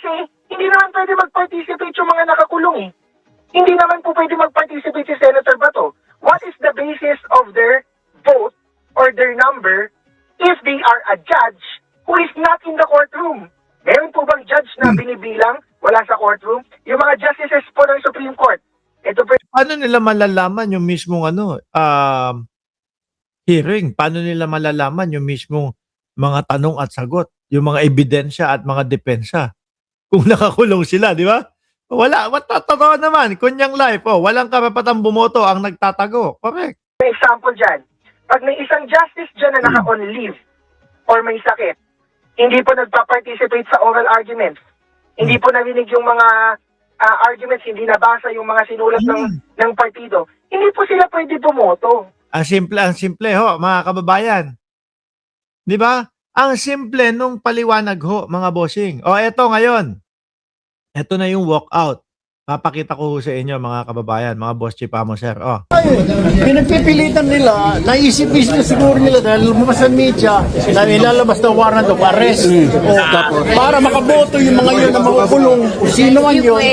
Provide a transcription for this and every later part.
Kasi hindi naman pwede mag-participate yung mga nakakulong eh. Hindi naman po pwede mag-participate si Senator Bato. What is the basis of their vote or their number if they are a judge who is not in the courtroom? Meron po bang judge na binibilang wala sa courtroom? Yung mga justices po ng Supreme Court. Ito po. Paano nila malalaman yung mismong hearing? Paano nila malalaman yung mismong mga tanong at sagot? Yung mga ebidensya at mga depensa? Kung nakakulong sila, di ba? Wala, totoo naman, kunyang life, walang karapatang bumoto ang nagtatago. Correct. May example dyan. Pag may isang justice dyan na naka-on leave or may sakit, hindi po nagpa-participate sa oral arguments, hindi po narinig yung mga arguments, hindi nabasa yung mga sinulat ng partido, hindi po sila pwede bumoto. Ang simple ho, mga kababayan. Di ba? Ang simple nung paliwanag ho, mga bossing. O eto ngayon. Ito na yung walkout. Papakita ko sa inyo, mga kababayan, mga boss chipamo, sir. Pinagpipilitan nila, naisip-isip siguro nila dahil lumabas sa media na ilalabas na warrant of arrest para makaboto yung mga yun na makukulong kung sino man yun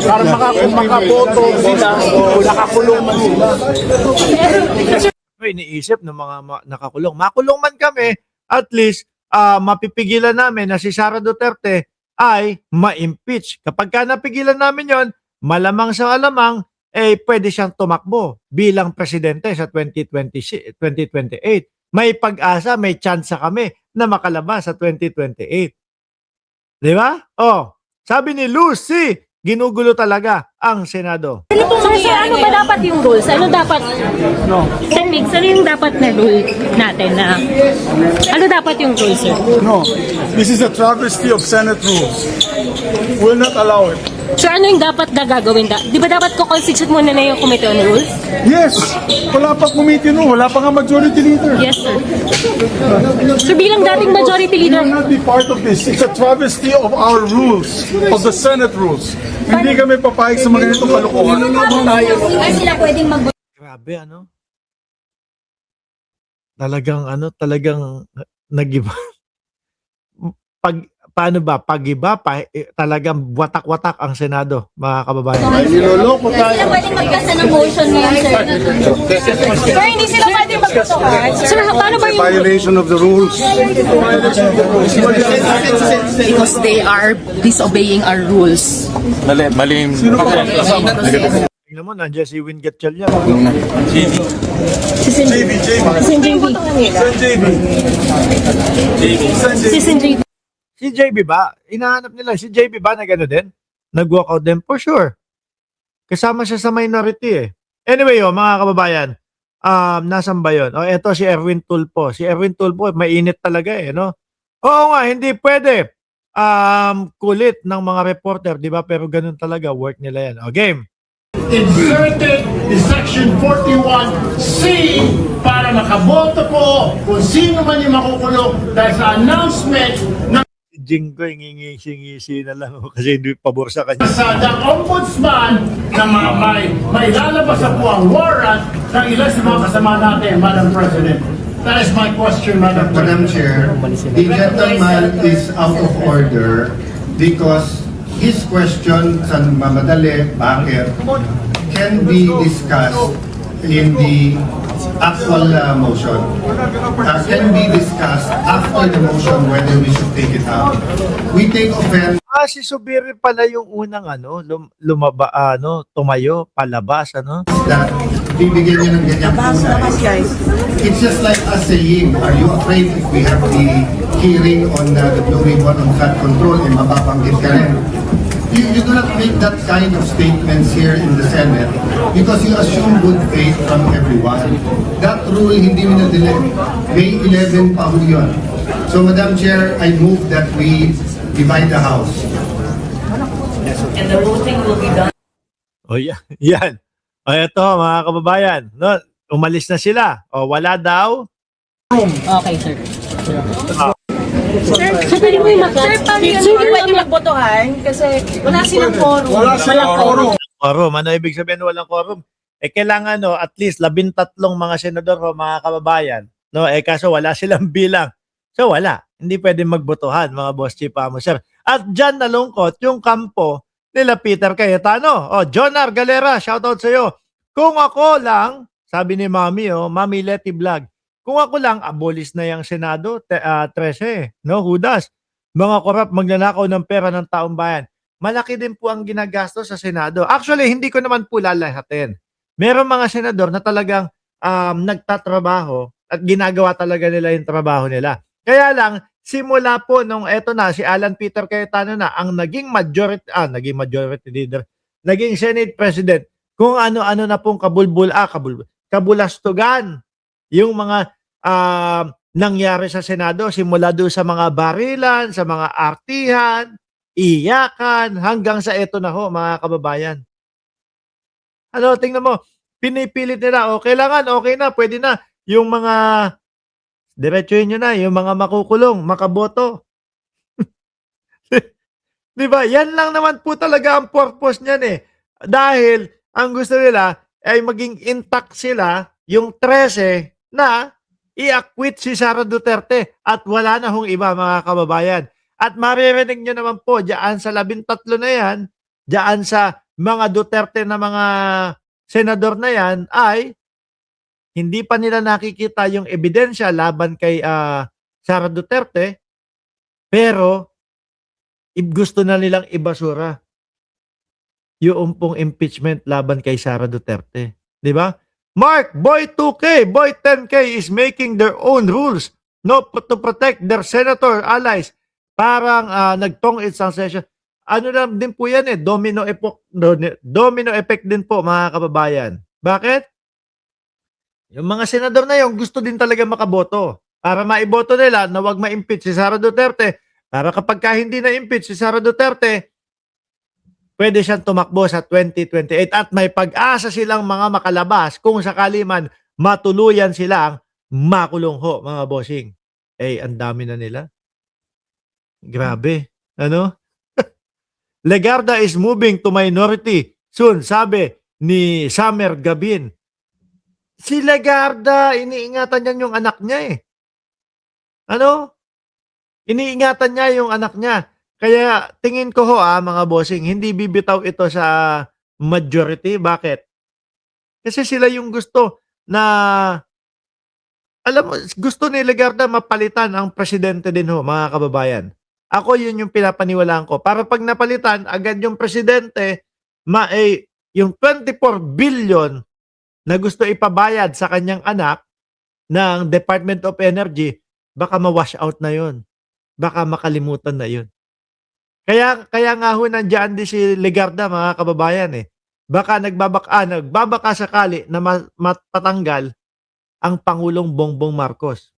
para makaboto sila o nakakulong man sila. Iniisip ng mga nakakulong. Makulong man kami, at least mapipigilan namin na si Sara Duterte ay ma-impeach. Kapag ka napigilan namin yon, malamang sa alamang, pwede siyang tumakbo bilang presidente sa 2028. May pag-asa, may chance kami na makalabas sa 2028. Di ba? Sabi ni Lucy, ginugulo talaga ang Senado. Sir, ano ba dapat yung rules? Ano dapat? Sir Migs, ano yung dapat na rule natin na? Ano dapat yung rules, sir? No, this is a travesty of Senate rules. Will not allow it. Sir, ano yung dapat na gagawin? Di ba dapat ko-constitute muna na yung Committee on Rules? Yes, wala pa committee no, wala pa nga majority leader. Yes, sir. So bilang dating majority We leader, will not be part of this. It's a travesty of our rules, of the Senate rules. Hindi kami papayag sa mga ganitong kalokohan. Hindi sila pwedeng mag Grabe, talagang nag-iba. Paano ba? Pag-iba, talagang watak-watak ang Senado, mga kababayan. Ay, niloloko Hindi sila tayo. pwedeng magkasa ng motion ngayon, sir. sir, hindi sila pwede magtutukan. Sir, paano ba yung... Violation of the rules. Because they are disobeying our rules. Tingnan Tingnan mo, nandiyan si Win Gatchalian. Si Sen JB. Si JB ba? Hinahanap nila. Si JB ba na gano'n din? Nag-walkout din? For sure. Kasama siya sa minority eh. Anyway, mga kababayan, nasan ba yun? Eto si Erwin Tulfo. Si Erwin Tulfo, mainit talaga no? Oo nga, hindi pwede. Kulit ng mga reporter, di ba? Pero ganun talaga, work nila yan. Game. Inserted in Section 41C para makaboto po kung sino man yung makukulong dahil sa announcement ng Si Jinggoy, ngingisi na lang kasi hindi pabor sa kanya. sa the Ombudsman na may lalabas na po ang warrant ng ilan sa mga kasama natin, Madam President. That is my question, Madam Madam President. Chair, the gentleman is out of order because his question sa mamadali, bakit, can be discussed in the actual motion. Can be discussed after the motion whether we should take it out. We take offense Si Subiri pala yung unang tumayo, palabas, that bibigyan niyo ng ganyang kulay. It's just like us saying, are you afraid if we have the hearing on the Blue Ribbon on flood control, mababanggit ka rin? You do not make that kind of statements here in the Senate because you assume good faith from everyone. That rule hindi mo na-delay. May 11 pa ho yun. So Madam Chair, I move that we divide the House. And the voting will be done. Yan. Eto, mga kababayan, umalis na sila. Wala daw. Okay, sir. Sir, pwede mo yung Sir, paano yun? Hindi pwede magbotohan kasi wala silang quorum. Wala silang quorum. Quorum. Ano ibig sabihin walang quorum? Kailangan at least 13 mga senador mga kababayan. Kaso wala silang bilang. So wala. Hindi pwede magbotohan, mga boss chipamo, sir. At dyan nalungkot yung kampo nila Peter Cayetano. O, Jonar Galera, shoutout sa'yo. Kung ako lang, sabi ni Mami, Mami Leti Vlog, kung ako lang, abolis na yung Senado, 13, no, Judas. Mga korap magnanakaw ng pera ng taong bayan. Malaki din po ang ginagastos sa Senado. Actually, hindi ko naman po lalahatin. Meron mga senador na talagang nagtatrabaho at ginagawa talaga nila yung trabaho nila. Kaya lang, simula po nung eto na, si Alan Peter Cayetano na, ang naging majority leader, naging Senate President, kung ano-ano na pong kabulastugan yung mga nangyari sa Senado, simula doon sa mga barilan, sa mga artihan, iyakan, hanggang sa eto na ho, mga kababayan. Ano, tingnan mo, pinipilit nila, kailangan, okay na, pwede na, yung mga, diretsuhin nyo na, yung mga makukulong, makaboto. Di ba? Yan lang naman po talaga ang purpose niyan eh. Dahil, ang gusto nila, ay maging intact sila, yung 13, na i-acquit si Sara Duterte at wala na hong iba, mga kababayan. At maririnig nyo naman po, diyan sa 13 na yan, diyan sa mga Duterte na mga senador na yan, ay hindi pa nila nakikita yung ebidensya laban kay Sara Duterte, pero gusto na nilang ibasura yung pong impeachment laban kay Sara Duterte. Di ba? Mark, Boy 2K, Boy 10K is making their own rules to protect their senator allies. Parang nagtong isang session. Ano lang din po yan domino effect din po, mga kababayan. Bakit? Yung mga senador na yun, gusto din talaga makaboto. Para maiboto nila na wag ma-impeach si Sara Duterte. Para kapag hindi na-impeach si Sara Duterte, pwede siyang tumakbo sa 2028 at may pag-asa silang mga makalabas kung sakali man matuluyan silang makulong ho, mga bossing. Ang dami na nila. Grabe. Ano? Legarda is moving to minority soon, sabi ni Summer Gabin. Si Legarda, iniingatan niya yung anak niya eh. Ano? Iniingatan niya yung anak niya. Kaya tingin ko ho mga bossing, hindi bibitaw ito sa majority. Bakit? Kasi sila yung gusto na, alam mo, gusto ni Legarda mapalitan ang presidente din ho, mga kababayan. Ako yun yung pinapaniwalaan ko. Para pag napalitan, agad yung presidente, yung 24 billion na gusto ipabayad sa kanyang anak ng Department of Energy, baka ma-wash out na yun. Baka makalimutan na yun. Kaya nga ho nandiyan din si Legarda, mga kababayan eh. Baka nagbabaka sakali na mapatanggal ang Pangulong Bongbong Marcos.